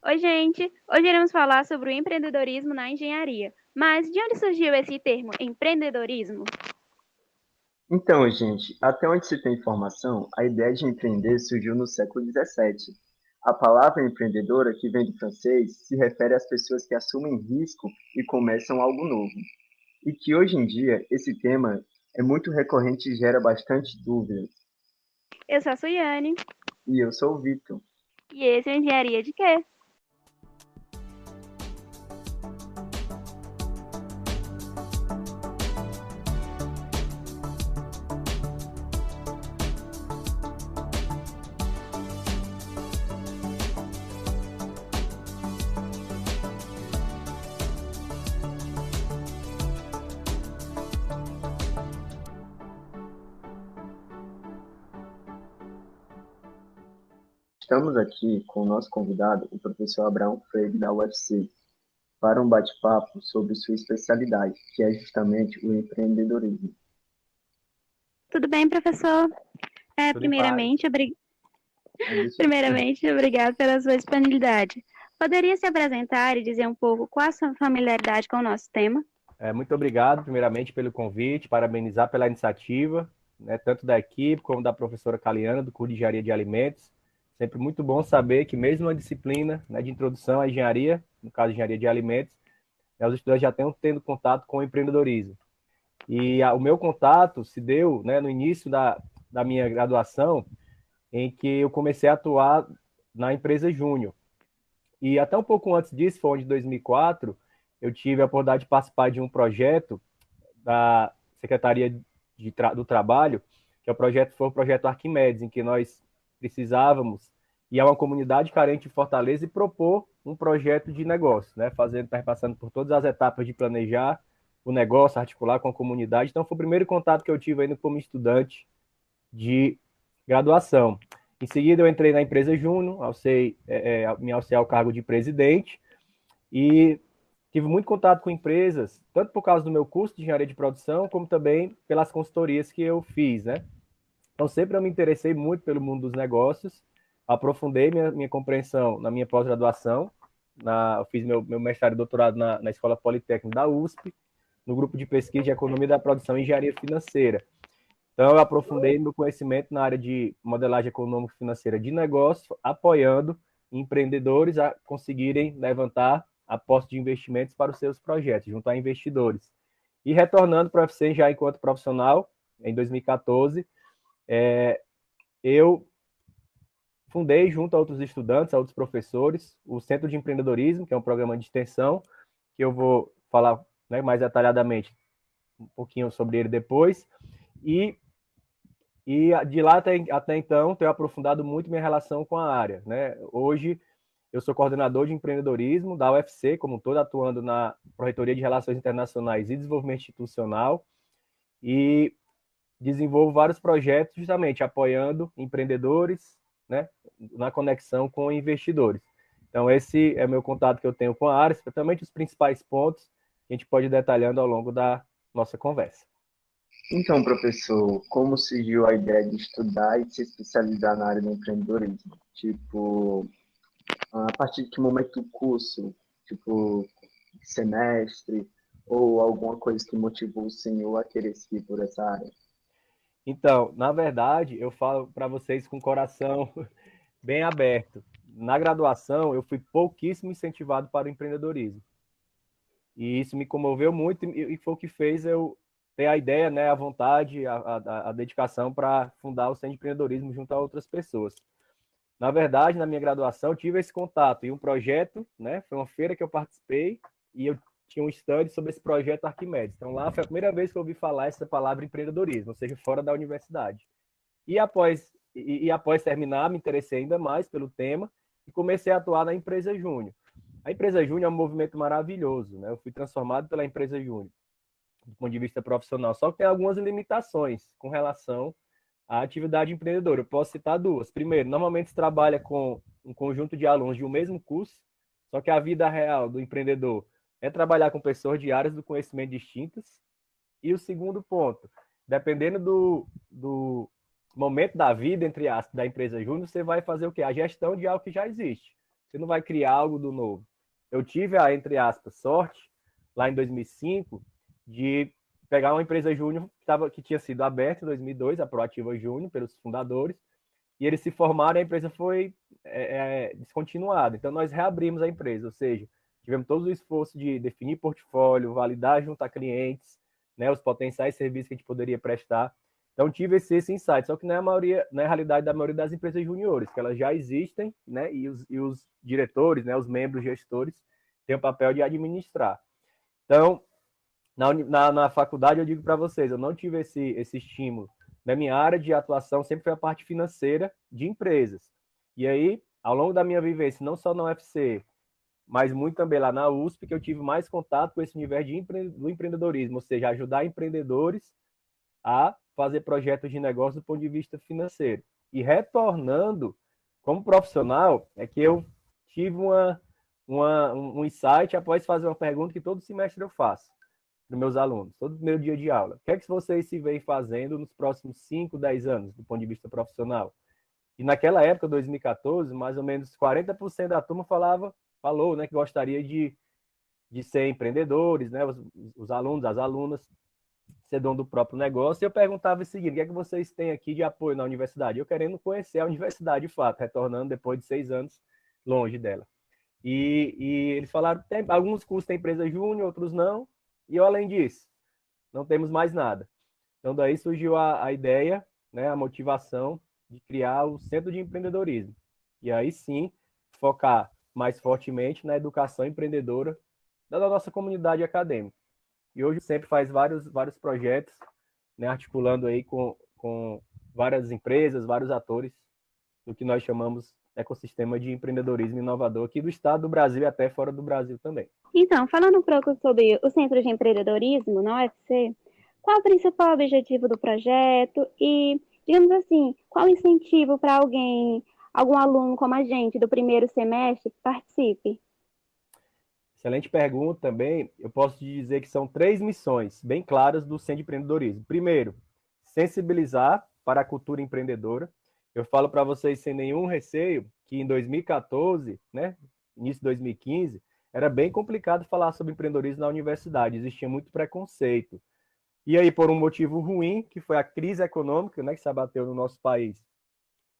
Oi, gente! Hoje iremos falar sobre o empreendedorismo na engenharia. Mas de onde surgiu esse termo empreendedorismo? Então, gente, até onde se tem informação, a ideia de empreender surgiu no século XVII. A palavra empreendedora, que vem do francês, se refere às pessoas que assumem risco e começam algo novo. E que hoje em dia esse tema é muito recorrente e gera bastante dúvidas. Eu sou a Suiane, E eu sou o Vitor. e esse é Engenharia de quê? Estamos aqui com o nosso convidado, o professor Abraão Freire, da UFC, para um bate-papo sobre sua especialidade, que é justamente o empreendedorismo. Tudo bem, professor? Tudo em paz. Deixa Primeiramente, obrigado pela sua disponibilidade. Poderia se apresentar e dizer um pouco qual a sua familiaridade com o nosso tema? Muito obrigado, primeiramente, pelo convite, parabenizar pela iniciativa, né, tanto da equipe como da professora Caliana, do curso de Engenharia de Alimentos. Sempre muito bom saber que, mesmo uma disciplina, né, de introdução à engenharia, no caso, Engenharia de Alimentos, né, os estudantes já estão tendo contato com o empreendedorismo. O meu contato se deu, né, no início da minha graduação, em que eu comecei a atuar na empresa Júnior. E até um pouco antes disso, foi onde, em 2004, eu tive a oportunidade de participar de um projeto da Secretaria do Trabalho, que é foi o projeto Arquimedes, em que nós precisávamos ir a uma comunidade carente de Fortaleza e propor um projeto de negócio, né? Passando por todas as etapas de planejar o negócio, articular com a comunidade. Então, foi o primeiro contato que eu tive ainda como estudante de graduação. Em seguida, eu entrei na empresa Júnior, me alcei ao cargo de presidente e tive muito contato com empresas, tanto por causa do meu curso de engenharia de produção, como também pelas consultorias que eu fiz, né? Então, sempre eu me interessei muito pelo mundo dos negócios, aprofundei minha compreensão na minha pós-graduação, eu fiz meu mestrado e doutorado na Escola Politécnica da USP, no grupo de pesquisa de Economia da Produção e Engenharia Financeira. Então, eu aprofundei meu conhecimento na área de modelagem econômico-financeira de negócio, apoiando empreendedores a conseguirem levantar aportes de investimentos para os seus projetos, junto a investidores. E retornando para o UFC já enquanto profissional, em 2014, eu fundei, junto a outros estudantes, a outros professores, o Centro de Empreendedorismo, que é um programa de extensão, que eu vou falar, né, mais detalhadamente um pouquinho sobre ele depois. E de lá até então, tenho aprofundado muito minha relação com a área, né? Hoje, eu sou coordenador de empreendedorismo da UFC, como todo, atuando na Pró-Reitoria de Relações Internacionais e Desenvolvimento Institucional, e desenvolvo vários projetos justamente apoiando empreendedores, né, na conexão com investidores. Então, esse é o meu contato que eu tenho com a área, especialmente os principais pontos que a gente pode ir detalhando ao longo da nossa conversa. Então, professor, como surgiu a ideia de estudar e se especializar na área do empreendedorismo? Tipo, a partir de que momento do curso? Tipo, semestre? Ou alguma coisa que motivou o senhor a querer seguir por essa área? Então, na verdade, eu falo para vocês com o coração bem aberto. Na graduação, eu fui pouquíssimo incentivado para o empreendedorismo. E isso me comoveu muito e foi o que fez eu ter a ideia, né, a vontade, a dedicação para fundar o Centro de Empreendedorismo junto a outras pessoas. Na verdade, na minha graduação, eu tive esse contato e um projeto, né, foi uma feira que eu participei e eu tinha um stand sobre esse projeto Arquimedes. Então, lá foi a primeira vez que eu ouvi falar essa palavra empreendedorismo, ou seja, fora da universidade. Após terminar, me interessei ainda mais pelo tema e comecei a atuar na empresa Júnior. A empresa Júnior é um movimento maravilhoso, né? Eu fui transformado pela empresa Júnior do ponto de vista profissional, só que tem algumas limitações com relação à atividade empreendedora. Eu posso citar duas. Primeiro, normalmente se trabalha com um conjunto de alunos de um mesmo curso, só que a vida real do empreendedor é trabalhar com pessoas de áreas do conhecimento distintas. E o segundo ponto, dependendo do momento da vida, entre aspas, da empresa júnior, você vai fazer o quê? A gestão de algo que já existe. Você não vai criar algo do novo. Eu tive a, entre aspas, sorte, lá em 2005, de pegar uma empresa júnior que tinha sido aberta em 2002, a Proativa Júnior, pelos fundadores, e eles se formaram e a empresa foi descontinuada. Então, nós reabrimos a empresa, ou seja, tivemos todo o esforço de definir portfólio, validar junto a clientes, né, os potenciais serviços que a gente poderia prestar. Então, tive esse insight, só que não é a realidade da maioria das empresas juniores, que elas já existem, né, e os diretores, né, os membros gestores, têm o papel de administrar. Então, na faculdade, eu digo para vocês, eu não tive esse estímulo. Na minha área de atuação, sempre foi a parte financeira de empresas. E aí, ao longo da minha vivência, não só na UFC, mas muito também lá na USP, que eu tive mais contato com esse universo do empreendedorismo, ou seja, ajudar empreendedores a fazer projetos de negócio do ponto de vista financeiro. E retornando como profissional, é que eu tive um insight após fazer uma pergunta que todo semestre eu faço para meus alunos, todo meu dia de aula. O que é que vocês se veem fazendo nos próximos 5, 10 anos, do ponto de vista profissional? E naquela época, 2014, mais ou menos 40% da turma falou, né, que gostaria de ser empreendedores, né, os alunos, as alunas, ser dono do próprio negócio. E eu perguntava o seguinte: o que é que vocês têm aqui de apoio na universidade? Eu querendo conhecer a universidade de fato, retornando depois de 6 anos longe dela. E eles falaram: tem, alguns cursos têm empresa júnior, outros não. E eu, além disso, não temos mais nada. Então, daí surgiu a ideia, né, a motivação de criar o Centro de Empreendedorismo. E aí sim, focar mais fortemente na educação empreendedora da nossa comunidade acadêmica. E hoje sempre faz vários projetos, né, articulando aí com várias empresas, vários atores do que nós chamamos ecossistema de empreendedorismo inovador aqui do estado do Brasil e até fora do Brasil também. Então, falando um pouco sobre o Centro de Empreendedorismo na UFC, qual o principal objetivo do projeto e, digamos assim, qual o incentivo para algum aluno como a gente do primeiro semestre que participe? Excelente pergunta também. Eu posso te dizer que são 3 missões bem claras do Centro de Empreendedorismo. Primeiro, sensibilizar para a cultura empreendedora. Eu falo para vocês sem nenhum receio que em 2014, né, início de 2015, era bem complicado falar sobre empreendedorismo na universidade, existia muito preconceito. E aí, por um motivo ruim, que foi a crise econômica, né, que se abateu no nosso país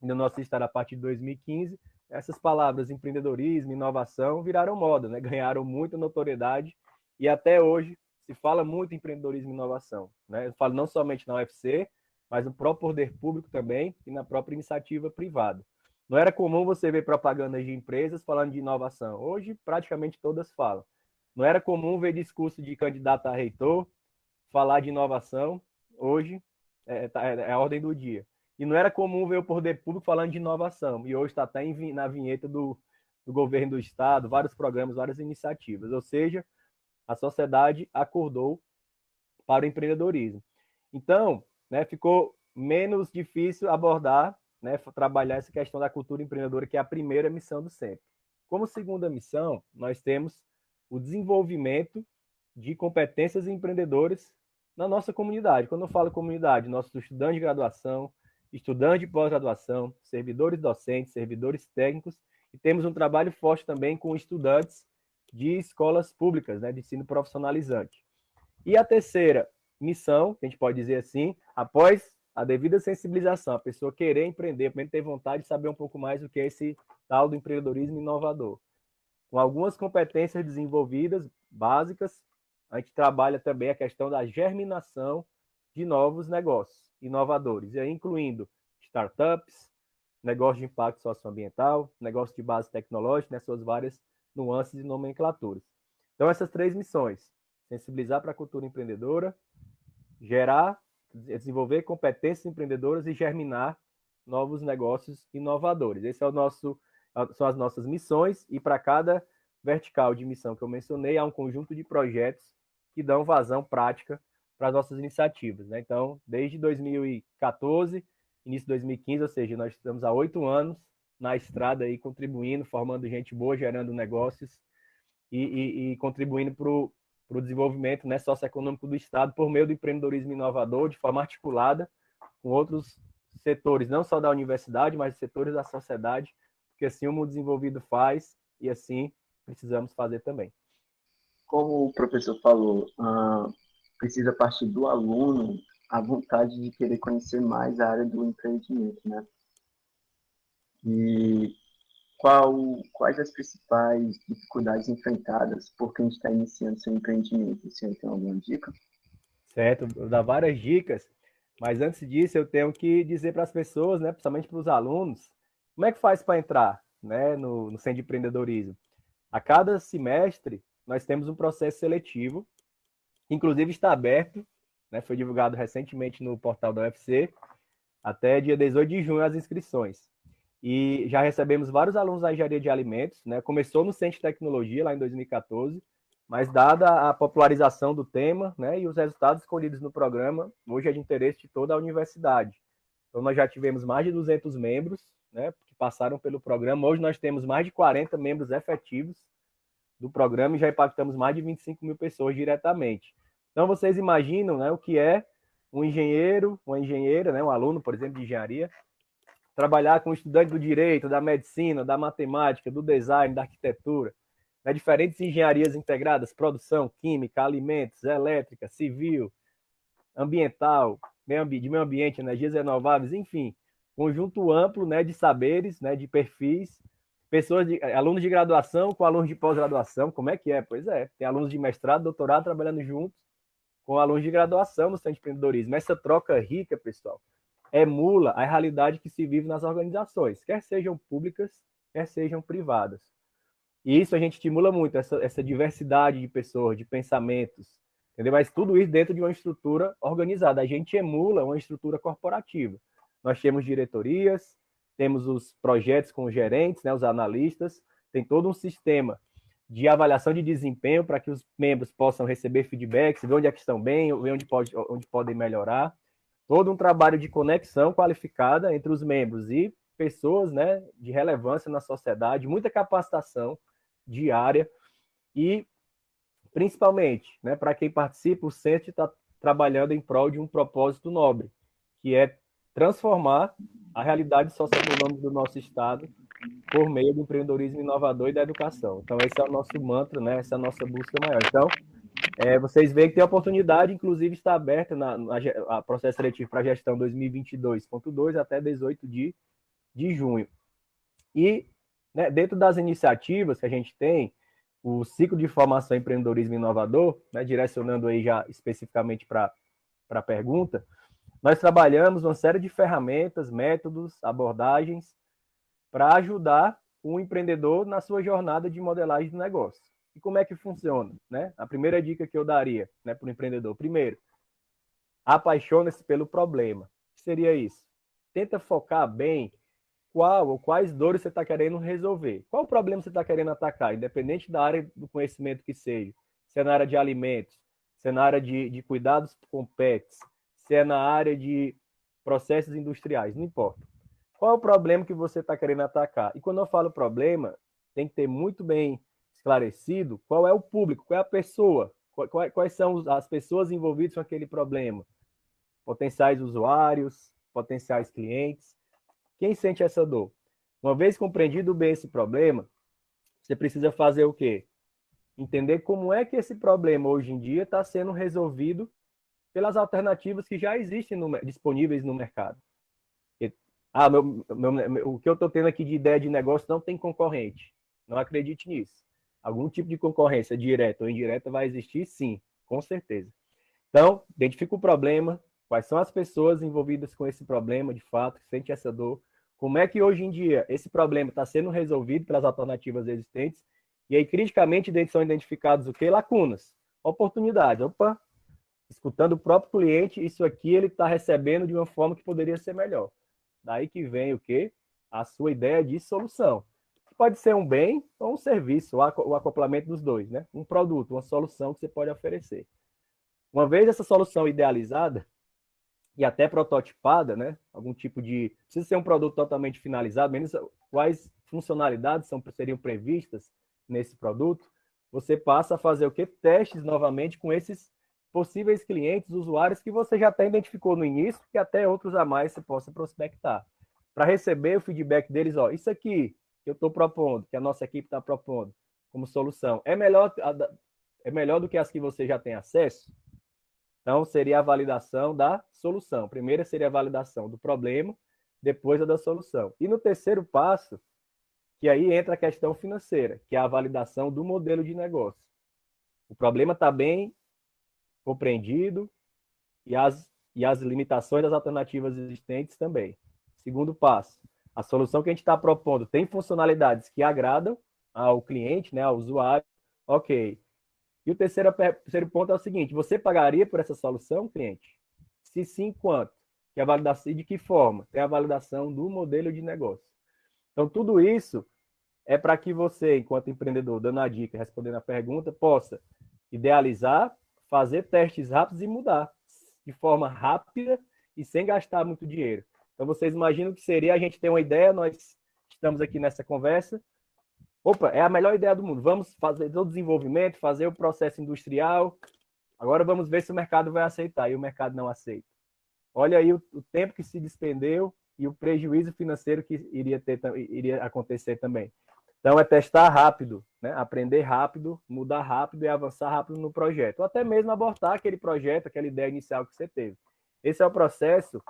e no nosso estado a partir de 2015, essas palavras empreendedorismo, inovação, viraram moda, né, ganharam muita notoriedade e até hoje se fala muito em empreendedorismo e inovação. Né? Eu falo não somente na UFC, mas no próprio poder público também e na própria iniciativa privada. Não era comum você ver propagandas de empresas falando de inovação. Hoje, praticamente todas falam. Não era comum ver discurso de candidato a reitor falar de inovação. Hoje é a ordem do dia. E não era comum ver o poder público falando de inovação. E hoje está até na vinheta do governo do estado, vários programas, várias iniciativas. Ou seja, a sociedade acordou para o empreendedorismo. Então, né, ficou menos difícil abordar, né, trabalhar essa questão da cultura empreendedora, que é a primeira missão do centro. Como segunda missão, nós temos o desenvolvimento de competências empreendedoras na nossa comunidade. Quando eu falo comunidade, nossos estudantes de graduação, estudantes de pós-graduação, servidores docentes, servidores técnicos, e temos um trabalho forte também com estudantes de escolas públicas, né, de ensino profissionalizante. E a terceira missão, que a gente pode dizer assim, após a devida sensibilização, a pessoa querer empreender, ter vontade de saber um pouco mais do que é esse tal do empreendedorismo inovador. Com algumas competências desenvolvidas, básicas, a gente trabalha também a questão da germinação de novos negócios inovadores, e aí incluindo startups, negócios de impacto socioambiental, negócios de base tecnológica, nas suas várias nuances e nomenclaturas. Então, essas 3 missões: sensibilizar para a cultura empreendedora, desenvolver competências empreendedoras e germinar novos negócios inovadores. Esse são as nossas missões, e para cada vertical de missão que eu mencionei, há um conjunto de projetos que dão vazão prática para as nossas iniciativas. Né? Então, desde 2014, início de 2015, ou seja, nós estamos há 8 anos na estrada aí, contribuindo, formando gente boa, gerando negócios e contribuindo para o desenvolvimento, né, socioeconômico do Estado por meio do empreendedorismo inovador, de forma articulada com outros setores, não só da universidade, mas setores da sociedade, porque assim o Mundo Desenvolvido faz e assim precisamos fazer também. Como o professor falou, precisa partir do aluno a vontade de querer conhecer mais a área do empreendimento, né? E quais as principais dificuldades enfrentadas por quem está iniciando seu empreendimento? Você tem alguma dica? Certo? Eu vou dar várias dicas, mas antes disso eu tenho que dizer para as pessoas, né, principalmente para os alunos, como é que faz para entrar, né, no Centro de Empreendedorismo. A cada semestre nós temos um processo seletivo, que inclusive está aberto, né, foi divulgado recentemente no portal da UFC, até dia 18 de junho as inscrições. E já recebemos vários alunos da engenharia de alimentos, né? Começou no Centro de Tecnologia, lá em 2014, mas dada a popularização do tema, né, e os resultados escolhidos no programa, hoje é de interesse de toda a universidade. Então, nós já tivemos mais de 200 membros, né, que passaram pelo programa. Hoje nós temos mais de 40 membros efetivos do programa e já impactamos mais de 25 mil pessoas diretamente. Então, vocês imaginam, né, o que é um engenheiro, uma engenheira, né, um aluno, por exemplo, de engenharia, trabalhar com estudante do direito, da medicina, da matemática, do design, da arquitetura, né, diferentes engenharias integradas, produção, química, alimentos, elétrica, civil, ambiental, de meio ambiente, energias renováveis, enfim, conjunto amplo, né, de saberes, né, de perfis, alunos de graduação com alunos de pós-graduação, como é que é? Pois é, tem alunos de mestrado, doutorado trabalhando juntos com alunos de graduação no Centro de Empreendedorismo. Essa troca rica, pessoal, emula a realidade que se vive nas organizações, quer sejam públicas, quer sejam privadas. E isso a gente estimula muito, essa diversidade de pessoas, de pensamentos, entendeu? Mas tudo isso dentro de uma estrutura organizada. A gente emula uma estrutura corporativa. Nós temos diretorias, temos os projetos com os gerentes, né, os analistas, tem todo um sistema de avaliação de desempenho para que os membros possam receber feedbacks, ver onde é que estão bem, ver onde podem melhorar. Todo um trabalho de conexão qualificada entre os membros e pessoas, né, de relevância na sociedade, muita capacitação diária e, principalmente, né, para quem participa, o centro está trabalhando em prol de um propósito nobre, que é transformar a realidade socioeconômica do nosso Estado por meio do empreendedorismo inovador e da educação. Então, esse é o nosso mantra, né, essa é a nossa busca maior. Então, vocês veem que tem a oportunidade, inclusive está aberta a processo seletivo para a gestão 2022.2 até 18 de junho. E, né, dentro das iniciativas que a gente tem, o ciclo de formação em empreendedorismo inovador, né, direcionando aí já especificamente para a pergunta, nós trabalhamos uma série de ferramentas, métodos, abordagens para ajudar o empreendedor na sua jornada de modelagem de negócio. E como é que funciona? Né? A primeira dica que eu daria, né, para o empreendedor, primeiro, apaixone-se pelo problema. O que seria isso? Tenta focar bem qual ou quais dores você está querendo resolver. Qual o problema você está querendo atacar, independente da área do conhecimento que seja. Se é na área de alimentos, se é na área de cuidados com pets, se é na área de processos industriais, não importa. Qual é o problema que você está querendo atacar? E quando eu falo problema, tem que ter muito bem esclarecido qual é o público, qual é a pessoa, quais são as pessoas envolvidas com aquele problema. Potenciais usuários, potenciais clientes. Quem sente essa dor? Uma vez compreendido bem esse problema, você precisa fazer o quê? Entender como é que esse problema hoje em dia está sendo resolvido pelas alternativas que já existem disponíveis no mercado. O que eu estou tendo aqui de ideia de negócio não tem concorrente. Não acredite nisso. Algum tipo de concorrência direta ou indireta vai existir, sim, com certeza. Então, identifica o problema, quais são as pessoas envolvidas com esse problema, de fato, que sente essa dor, como é que hoje em dia esse problema está sendo resolvido pelas alternativas existentes, e aí, criticamente, são identificados o quê? Lacunas, oportunidades. Opa, escutando o próprio cliente, isso aqui ele está recebendo de uma forma que poderia ser melhor. Daí que vem o quê? A sua ideia de solução. Pode ser um bem ou um serviço, o acoplamento dos dois, né? Um produto, uma solução que você pode oferecer. Uma vez essa solução idealizada e até prototipada, né? Algum tipo de... Precisa ser um produto totalmente finalizado, menos quais funcionalidades seriam previstas nesse produto, você passa a fazer o quê? Testes novamente com esses possíveis clientes, usuários que você já até identificou no início, e até outros a mais você possa prospectar. Para receber o feedback deles, ó, isso aqui que eu estou propondo, que a nossa equipe está propondo como solução, é melhor do que as que você já tem acesso? Então, seria a validação da solução. Primeiro seria a validação do problema, depois a da solução. E no terceiro passo, que aí entra a questão financeira, que é a validação do modelo de negócio. O problema está bem compreendido e as limitações das alternativas existentes também. Segundo passo, a solução que a gente está propondo tem funcionalidades que agradam ao cliente, né, ao usuário, ok. E o terceiro ponto é o seguinte: você pagaria por essa solução, cliente? Se sim, quanto? Que a validação, e de que forma? Tem a validação do modelo de negócio. Então, tudo isso é para que você, enquanto empreendedor, dando a dica, respondendo a pergunta, possa idealizar, fazer testes rápidos e mudar de forma rápida e sem gastar muito dinheiro. Então, vocês imaginam que seria a gente ter uma ideia, nós estamos aqui nessa conversa, opa, é a melhor ideia do mundo, vamos fazer todo o desenvolvimento, fazer o processo industrial, agora vamos ver se o mercado vai aceitar, e o mercado não aceita. Olha aí o tempo que se despendeu e o prejuízo financeiro que iria acontecer também. Então, é testar rápido, né? Aprender rápido, mudar rápido e avançar rápido no projeto. Ou até mesmo abortar aquele projeto, aquela ideia inicial que você teve. Esse é o processo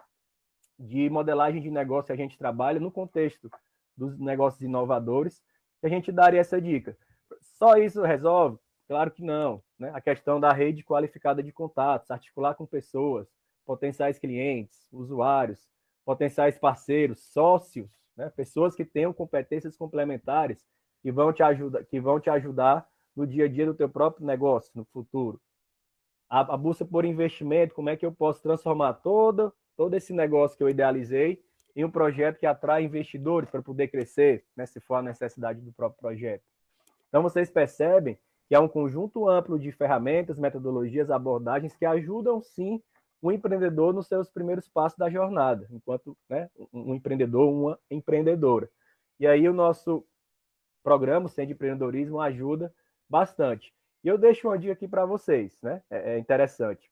de modelagem de negócio que a gente trabalha no contexto dos negócios inovadores, que a gente daria essa dica. Só isso resolve? Claro que não, né? A questão da rede qualificada de contatos, articular com pessoas, potenciais clientes, usuários, potenciais parceiros, sócios, né? Pessoas que tenham competências complementares que vão te ajudar no dia a dia do teu próprio negócio no futuro. A busca por investimento, como é que eu posso transformar todo esse negócio que eu idealizei em um projeto que atrai investidores para poder crescer, né, se for a necessidade do próprio projeto. Então, vocês percebem que há um conjunto amplo de ferramentas, metodologias, abordagens que ajudam, sim, o empreendedor nos seus primeiros passos da jornada, enquanto, né, um empreendedor, uma empreendedora. E aí o nosso programa, o Centro de Empreendedorismo, ajuda bastante. E eu deixo uma dica aqui para vocês, né? É interessante.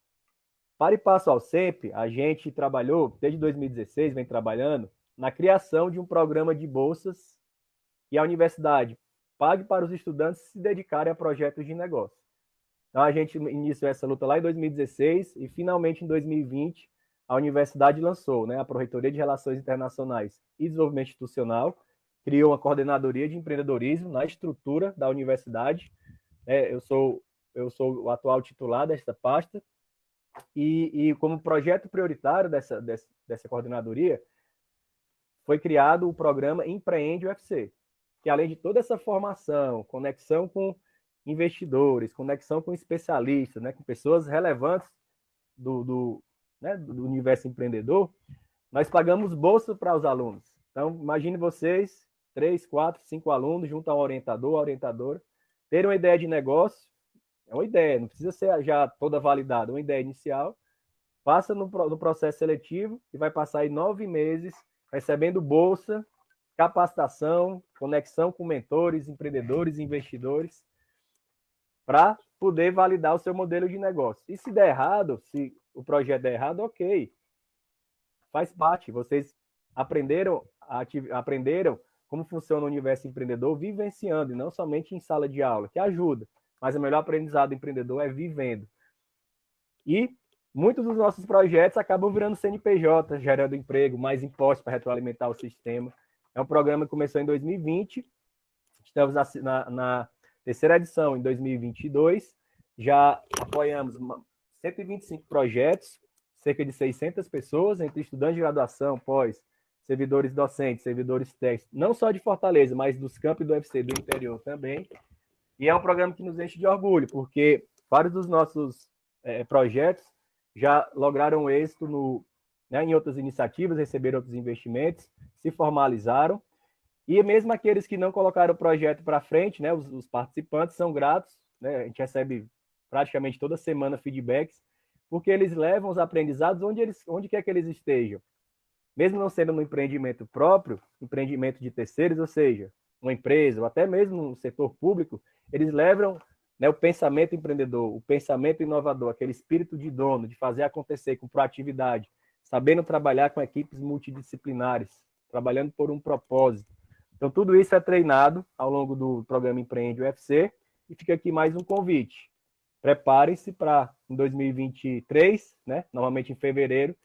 Para e Passo ao SEMP, a gente trabalhou, desde 2016, vem trabalhando, na criação de um programa de bolsas que a universidade pague para os estudantes se dedicarem a projetos de negócio. Então, a gente iniciou essa luta lá em 2016 e, finalmente, em 2020, a universidade lançou, né, a Pró-Reitoria de Relações Internacionais e Desenvolvimento Institucional, criou uma coordenadoria de empreendedorismo na estrutura da universidade. Eu sou o atual titular desta pasta e como projeto prioritário dessa coordenadoria, foi criado o programa Empreende UFC, que além de toda essa formação, conexão com investidores, conexão com especialistas, né, com pessoas relevantes do universo empreendedor, nós pagamos bolsa para os alunos. Então, imagine vocês, 3, 4, 5 alunos, junto a um orientador, a orientadora, terem uma ideia de negócio, é uma ideia, não precisa ser já toda validada, uma ideia inicial, passa no processo seletivo e vai passar aí 9 meses recebendo bolsa, capacitação, conexão com mentores, empreendedores, investidores, para poder validar o seu modelo de negócio. E se der errado, se o projeto der errado, ok. Faz parte. Vocês aprenderam como funciona o universo empreendedor vivenciando, e não somente em sala de aula, que ajuda. Mas o melhor aprendizado empreendedor é vivendo. E muitos dos nossos projetos acabam virando CNPJ, gerando emprego, mais impostos para retroalimentar o sistema. É um programa que começou em 2020. Estamos na terceira edição em 2022, já apoiamos 125 projetos, cerca de 600 pessoas, entre estudantes de graduação, pós, servidores docentes, servidores técnicos, não só de Fortaleza, mas dos campos do UFC do interior também. E é um programa que nos enche de orgulho, porque vários dos nossos projetos já lograram êxito em outras iniciativas, receberam outros investimentos, se formalizaram. E mesmo aqueles que não colocaram o projeto para frente, né, os participantes são gratos, né, a gente recebe praticamente toda semana feedbacks, porque eles levam os aprendizados onde quer que eles estejam. Mesmo não sendo um empreendimento próprio, empreendimento de terceiros, ou seja, uma empresa, ou até mesmo no setor público, eles levam, né, o pensamento empreendedor, o pensamento inovador, aquele espírito de dono, de fazer acontecer com proatividade, sabendo trabalhar com equipes multidisciplinares, trabalhando por um propósito. Então, tudo isso é treinado ao longo do programa Empreende UFC, e fica aqui mais um convite. Preparem-se para, em 2023, né, normalmente em fevereiro,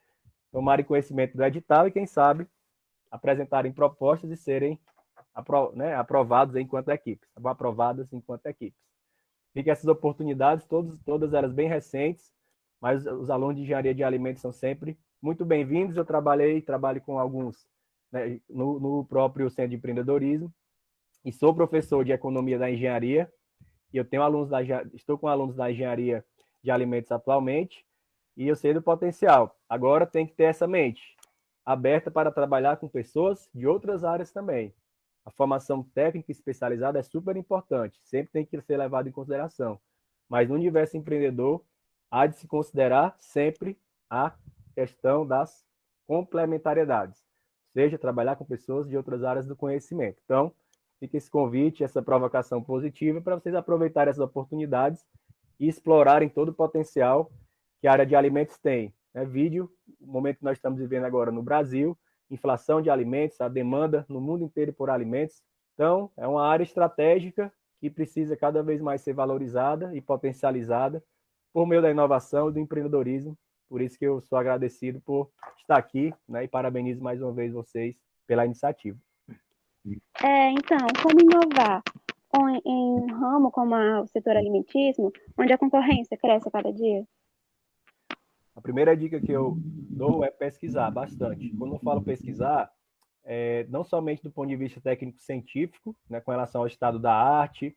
tomarem conhecimento do edital e, quem sabe, apresentarem propostas e serem aprovados enquanto equipes, aprovadas enquanto equipes. Fiquem essas oportunidades, todas elas bem recentes, mas os alunos de engenharia de alimentos são sempre muito bem-vindos. Eu trabalho com alguns, né, no próprio Centro de Empreendedorismo, e sou professor de economia da engenharia, e eu tenho estou com alunos da engenharia de alimentos atualmente, e eu sei do potencial. Agora tem que ter essa mente aberta para trabalhar com pessoas de outras áreas também. A formação técnica especializada é super importante, sempre tem que ser levado em consideração. Mas no universo empreendedor, há de se considerar sempre a questão das complementariedades, ou seja, trabalhar com pessoas de outras áreas do conhecimento. Então, fica esse convite, essa provocação positiva para vocês aproveitarem essas oportunidades e explorarem todo o potencial que a área de alimentos tem. Vídeo, o momento que nós estamos vivendo agora no Brasil, inflação de alimentos, a demanda no mundo inteiro por alimentos. Então, é uma área estratégica que precisa cada vez mais ser valorizada e potencializada por meio da inovação e do empreendedorismo. Por isso que eu sou agradecido por estar aqui, né, e parabenizo mais uma vez vocês pela iniciativa. Então, como inovar em um ramo como o setor alimentício, onde a concorrência cresce a cada dia? A primeira dica que eu dou é pesquisar bastante. Quando eu falo pesquisar, não somente do ponto de vista técnico-científico, né, com relação ao estado da arte,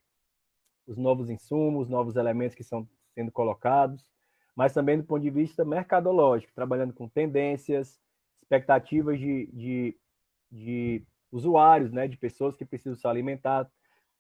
os novos insumos, os novos elementos que estão sendo colocados, mas também do ponto de vista mercadológico, trabalhando com tendências, expectativas de usuários, né, de pessoas que precisam se alimentar.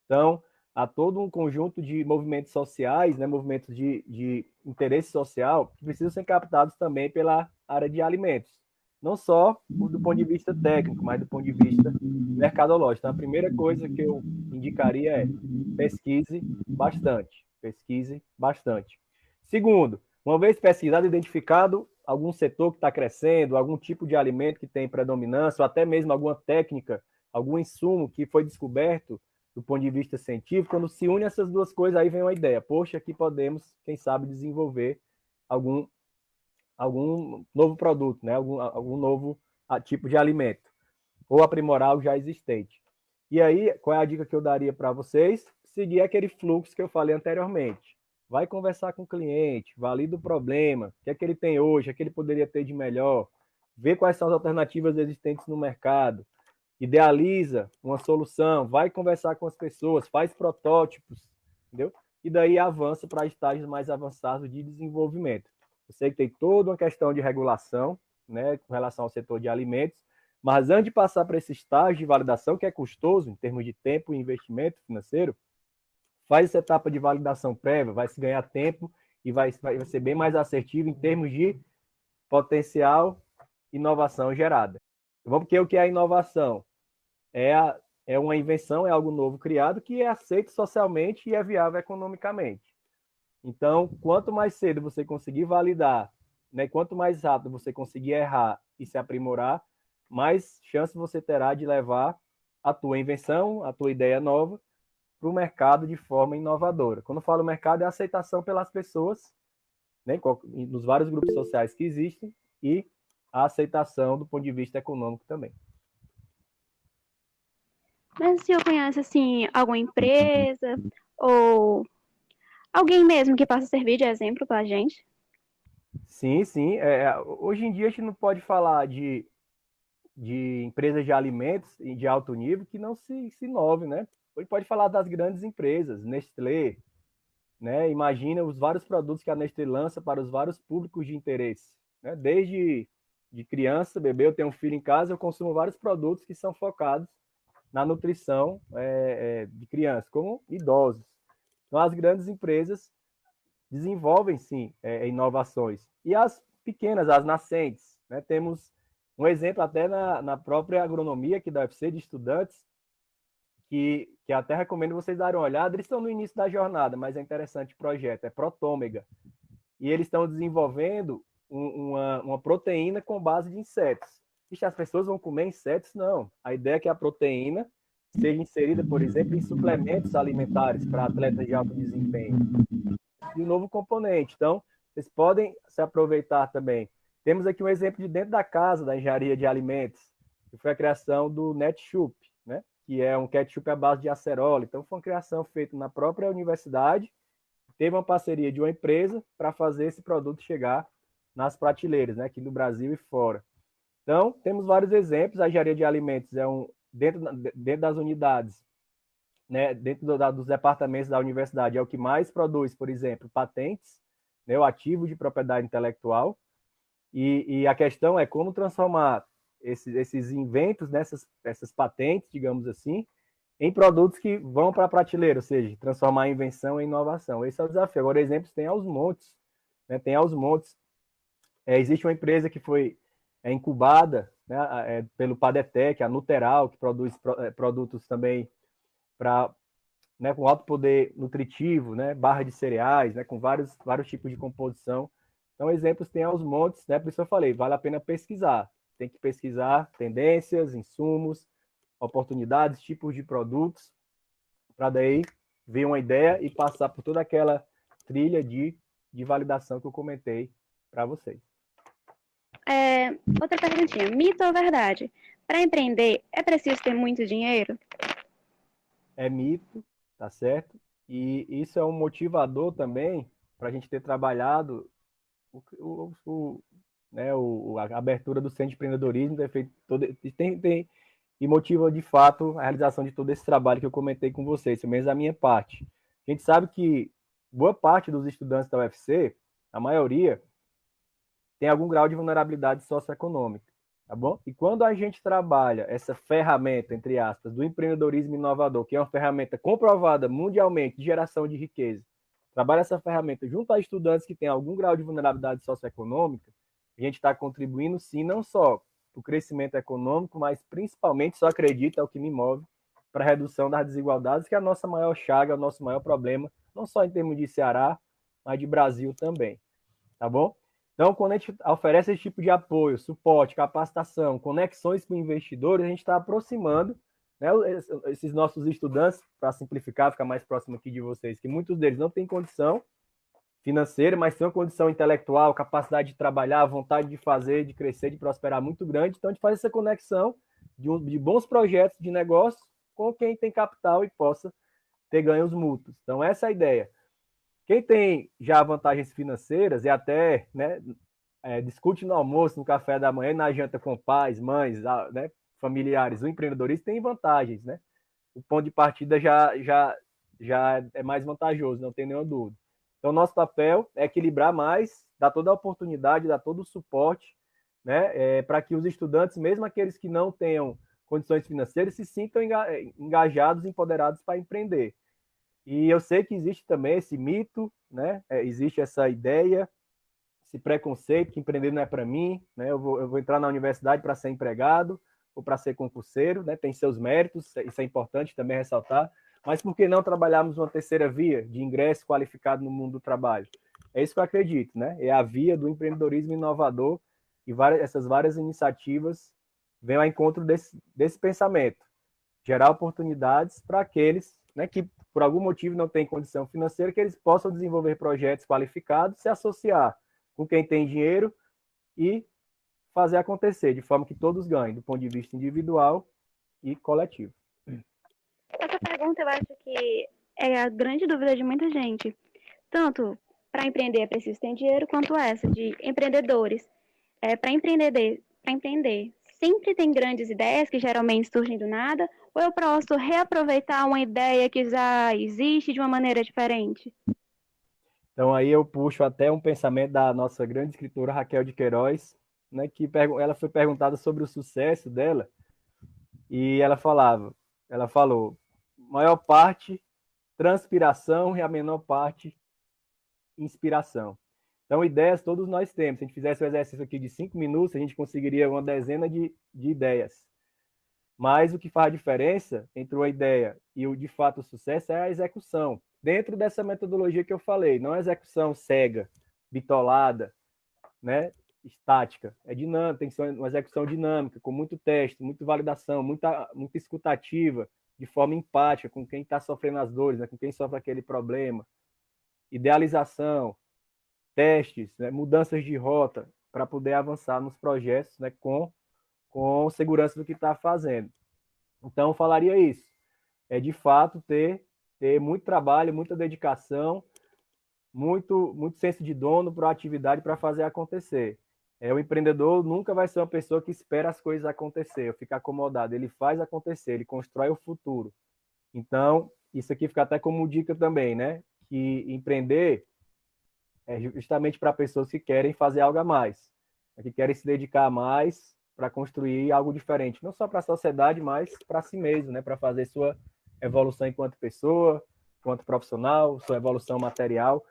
Então, há todo um conjunto de movimentos sociais, né, movimentos de interesse social, que precisam ser captados também pela área de alimentos. Não só do ponto de vista técnico, mas do ponto de vista mercadológico. Então, a primeira coisa que eu indicaria é pesquise bastante. Pesquise bastante. Segundo, uma vez pesquisado, identificado algum setor que está crescendo, algum tipo de alimento que tem predominância, ou até mesmo alguma técnica, algum insumo que foi descoberto do ponto de vista científico, quando se une essas duas coisas, aí vem uma ideia. Poxa, aqui podemos, quem sabe, desenvolver algum novo produto, né? algum novo tipo de alimento, ou aprimorar o já existente. E aí, qual é a dica que eu daria para vocês? Seguir aquele fluxo que eu falei anteriormente. Vai conversar com o cliente, valida o problema, o que é que ele tem hoje, o que ele poderia ter de melhor, vê quais são as alternativas existentes no mercado, idealiza uma solução, vai conversar com as pessoas, faz protótipos, entendeu? E daí avança para estágios mais avançados de desenvolvimento. Eu sei que tem toda uma questão de regulação, né, com relação ao setor de alimentos, mas antes de passar para esse estágio de validação, que é custoso em termos de tempo e investimento financeiro, faz essa etapa de validação prévia, vai se ganhar tempo e vai ser bem mais assertivo em termos de potencial inovação gerada. Porque o que é a inovação? É uma invenção, é algo novo criado que é aceito socialmente e é viável economicamente. Então, quanto mais cedo você conseguir validar, né, quanto mais rápido você conseguir errar e se aprimorar, mais chance você terá de levar a tua invenção, a tua ideia nova, para o mercado de forma inovadora. Quando eu falo mercado, é a aceitação pelas pessoas, né, nos vários grupos sociais que existem, e a aceitação do ponto de vista econômico também. Mas o senhor conhece, assim, alguma empresa ou alguém mesmo que possa servir de exemplo para a gente? Sim, sim. Hoje em dia a gente não pode falar de empresas de alimentos de alto nível que não se inove, né? A gente pode falar das grandes empresas, Nestlé, né? Imagina os vários produtos que a Nestlé lança para os vários públicos de interesse, né? Desde de criança, bebê, eu tenho um filho em casa, eu consumo vários produtos que são focados na nutrição de crianças, como idosos. Então, as grandes empresas desenvolvem, sim, inovações. E as pequenas, as nascentes, né? Temos um exemplo até na própria agronomia aqui da UFC, de estudantes, que até recomendo vocês darem uma olhada. Eles estão no início da jornada, mas é interessante o projeto, é Protômega. E eles estão desenvolvendo uma proteína com base de insetos. E as pessoas vão comer insetos? Não. A ideia é que a proteína seja inserida, por exemplo, em suplementos alimentares para atletas de alto desempenho. E um novo componente. Então, vocês podem se aproveitar também. Temos aqui um exemplo de dentro da casa da engenharia de alimentos, que foi a criação do Netshoop, né? Que é um ketchup à base de acerola. Então, foi uma criação feita na própria universidade, teve uma parceria de uma empresa para fazer esse produto chegar nas prateleiras, né? Aqui no Brasil e fora. Então, temos vários exemplos. A engenharia de alimentos é dentro das unidades, né, dentro dos departamentos da universidade, é o que mais produz, por exemplo, patentes, né, o ativo de propriedade intelectual, e a questão é como transformar esses inventos, essas patentes, digamos assim, em produtos que vão para a prateleira, ou seja, transformar a invenção em inovação. Esse é o desafio. Agora, exemplos tem aos montes, né, tem aos montes. Existe uma empresa que foi incubada, né, pelo Padetec, a Nuteral, que produz produtos também para, né, com alto poder nutritivo, né, barra de cereais, né, com vários tipos de composição. Então, exemplos tem aos montes, né, por isso eu falei, vale a pena pesquisar. Tem que pesquisar tendências, insumos, oportunidades, tipos de produtos, para daí ver uma ideia e passar por toda aquela trilha de validação que eu comentei para vocês. Outra perguntinha, mito ou verdade? Para empreender, é preciso ter muito dinheiro? É mito, tá certo? E isso é um motivador também para a gente ter trabalhado né, a abertura do Centro de Empreendedorismo, ter feito e motiva de fato a realização de todo esse trabalho que eu comentei com vocês, pelo menos a minha parte. A gente sabe que boa parte dos estudantes da UFC, a maioria, tem algum grau de vulnerabilidade socioeconômica, tá bom? E quando a gente trabalha essa ferramenta, entre aspas, do empreendedorismo inovador, que é uma ferramenta comprovada mundialmente de geração de riqueza, trabalha essa ferramenta junto a estudantes que têm algum grau de vulnerabilidade socioeconômica, a gente está contribuindo, sim, não só para o crescimento econômico, mas principalmente, só acredito, é o que me move, para a redução das desigualdades, que é a nossa maior chaga, o nosso maior problema, não só em termos de Ceará, mas de Brasil também, tá bom? Então, quando a gente oferece esse tipo de apoio, suporte, capacitação, conexões com investidores, a gente está aproximando, né, esses nossos estudantes, para simplificar, ficar mais próximo aqui de vocês, que muitos deles não têm condição financeira, mas têm uma condição intelectual, capacidade de trabalhar, vontade de fazer, de crescer, de prosperar muito grande. Então, a gente faz essa conexão de bons projetos de negócio com quem tem capital e possa ter ganhos mútuos. Então, essa é a ideia. Quem tem já vantagens financeiras e até, né, discute no almoço, no café da manhã, na janta com pais, mães, né, familiares, o empreendedorismo tem vantagens, né? O ponto de partida já é mais vantajoso, não tem nenhuma dúvida. Então, nosso papel é equilibrar mais, dar toda a oportunidade, dar todo o suporte, né, para que os estudantes, mesmo aqueles que não tenham condições financeiras, se sintam engajados, empoderados para empreender. E eu sei que existe também esse mito, né? Existe essa ideia, esse preconceito que empreender não é para mim, né? Eu vou entrar na universidade para ser empregado ou para ser concurseiro, né? Tem seus méritos, isso é importante também ressaltar. Mas por que não trabalharmos uma terceira via de ingresso qualificado no mundo do trabalho? É isso que eu acredito, né? É a via do empreendedorismo inovador e essas várias iniciativas vêm ao encontro desse pensamento, gerar oportunidades para aqueles, né, que por algum motivo não têm condição financeira, que eles possam desenvolver projetos qualificados, se associar com quem tem dinheiro e fazer acontecer, de forma que todos ganhem, do ponto de vista individual e coletivo. Essa pergunta eu acho que é a grande dúvida de muita gente. Tanto para empreender é preciso ter dinheiro, quanto essa de empreendedores. Para empreender, sempre tem grandes ideias que geralmente surgem do nada, ou eu posso reaproveitar uma ideia que já existe de uma maneira diferente? Então aí eu puxo até um pensamento da nossa grande escritora Raquel de Queiroz, né, que ela foi perguntada sobre o sucesso dela e ela falou, maior parte transpiração e a menor parte inspiração. Então, ideias todos nós temos. Se a gente fizesse o exercício aqui de 5 minutos, a gente conseguiria uma dezena de ideias. Mas o que faz a diferença entre uma ideia e o de fato o sucesso é a execução. Dentro dessa metodologia que eu falei, não é execução cega, bitolada, né, estática. É dinâmica, tem que ser uma execução dinâmica, com muito teste, muita validação, muita escutativa, de forma empática com quem está sofrendo as dores, né, com quem sofre aquele problema, idealização, testes, né, mudanças de rota, para poder avançar nos projetos, né, com segurança do que está fazendo. Então, eu falaria isso. É, de fato, ter muito trabalho, muita dedicação, muito senso de dono, proatividade para fazer acontecer. O empreendedor nunca vai ser uma pessoa que espera as coisas acontecer, fica acomodado. Ele faz acontecer, ele constrói o futuro. Então, isso aqui fica até como dica também, né? Que empreender é justamente para pessoas que querem fazer algo a mais, que querem se dedicar mais para construir algo diferente, não só para a sociedade, mas para si mesmo, né? Para fazer sua evolução enquanto pessoa, enquanto profissional, sua evolução material.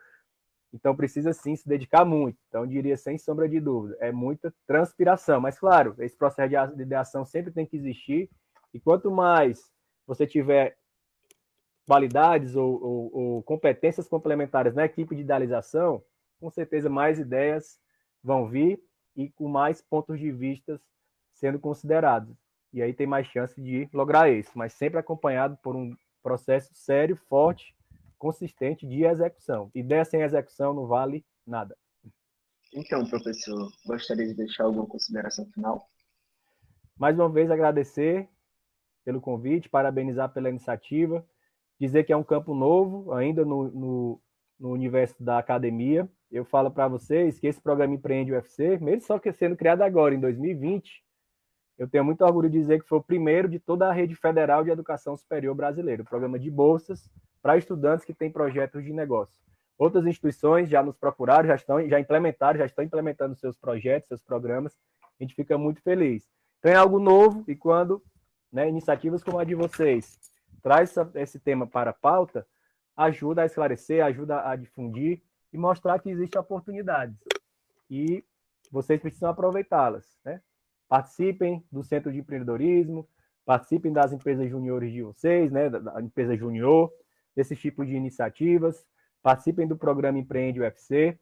Então, precisa sim se dedicar muito. Então, eu diria, sem sombra de dúvida, é muita transpiração. Mas, claro, esse processo de ideação sempre tem que existir. E quanto mais você tiver qualidades ou competências complementares na equipe de idealização, com certeza mais ideias vão vir e com mais pontos de vista sendo considerados. E aí tem mais chance de lograr isso, mas sempre acompanhado por um processo sério, forte, consistente de execução. Ideia sem execução não vale nada. Então, professor, gostaria de deixar alguma consideração final? Mais uma vez, agradecer pelo convite, parabenizar pela iniciativa, dizer que é um campo novo, ainda no universo da academia. Eu falo para vocês que esse programa Empreende UFC, mesmo só que sendo criado agora, em 2020, eu tenho muito orgulho de dizer que foi o primeiro de toda a rede federal de educação superior brasileira, o programa de bolsas para estudantes que têm projetos de negócio. Outras instituições já nos procuraram, já estão implementando seus projetos, seus programas. A gente fica muito feliz. Então é algo novo e quando, né, iniciativas como a de vocês traz esse tema para a pauta, ajuda a esclarecer, ajuda a difundir e mostrar que existem oportunidades. E vocês precisam aproveitá-las, né? Participem do Centro de Empreendedorismo, participem das empresas juniores de vocês, né, da empresa junior, desse tipo de iniciativas, participem do programa Empreende UFC,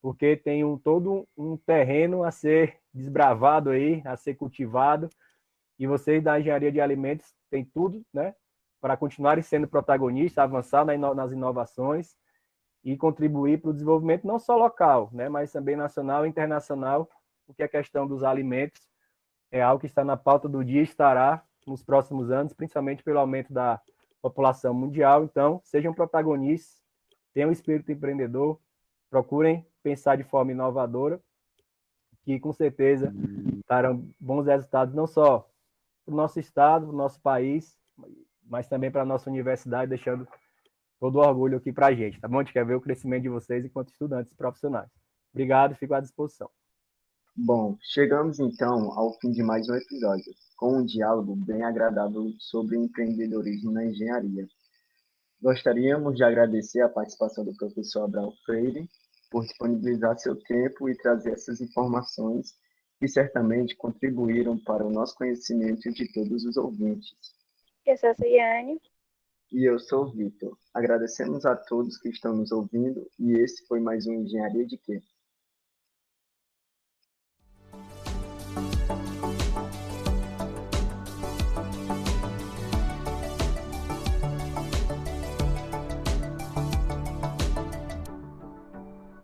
porque tem todo um terreno a ser desbravado aí, a ser cultivado, e vocês da engenharia de alimentos têm tudo, né, para continuarem sendo protagonistas, avançar nas inovações e contribuir para o desenvolvimento não só local, né, mas também nacional e internacional, porque a questão dos alimentos é algo que está na pauta do dia e estará nos próximos anos, principalmente pelo aumento da população mundial. Então, sejam protagonistas, tenham um espírito empreendedor, procurem pensar de forma inovadora, que com certeza darão bons resultados, não só para o nosso estado, para o nosso país, mas também para a nossa universidade, deixando todo o orgulho aqui para a gente, tá bom? A gente quer ver o crescimento de vocês enquanto estudantes profissionais. Obrigado, fico à disposição. Bom, chegamos então ao fim de mais um episódio, com um diálogo bem agradável sobre empreendedorismo na engenharia. Gostaríamos de agradecer a participação do professor Abraão Freire por disponibilizar seu tempo e trazer essas informações que certamente contribuíram para o nosso conhecimento de todos os ouvintes. Eu sou a Suiane. E eu sou o Vitor. Agradecemos a todos que estão nos ouvindo e esse foi mais um Engenharia de Quê?